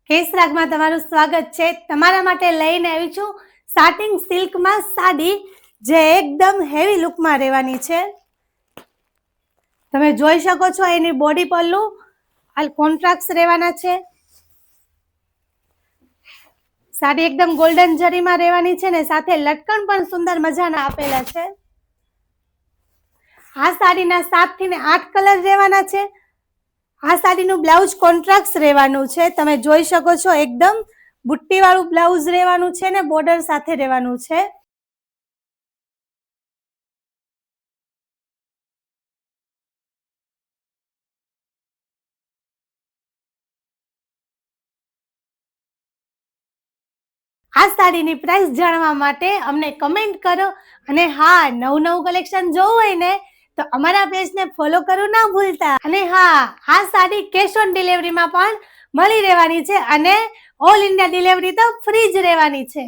કેસરાગમાં તમારું સ્વાગત છે। તમારા માટે લઈને આવી છું સાટિન સિલ્કમાં સાડી, જે એકદમ હેવી લુકમાં રહેવાની છે। તમે જોઈ શકો છો એની બોડી પલ્લુ આ કોન્ટ્રાક્ટ રહેવાના છે। સાડી એકદમ ગોલ્ડન જરીમાં રહેવાની છે ને સાથે લટકણ પણ સુંદર મજાના આપેલા છે। આ સાડીના 7 થી 8 કલર રહેવાના છે। આ સાડીનું બ્લાઉઝ કોન્ટ્રાક્ટ રહેવાનું છે। તમે જોઈ શકો છો એકદમ બુટ્ટી વાળું બ્લાઉઝ રહેવાનું છે ને બોર્ડર સાથે રહેવાનું છે। આ સાડીની પ્રાઇસ જાણવા માટે અમને કમેન્ટ કરો, અને હા, નવું કલેક્શન જોવું હોય ને તો અમારા પેજને ફોલો કરવું ના ભૂલતા। અને હા, આ સાડી કેશ ઓન ડિલિવરીમાં પણ મળી રહેવાની છે, અને ઓલ ઇન્ડિયા ડિલિવરી તો ફ્રી જ રહેવાની છે।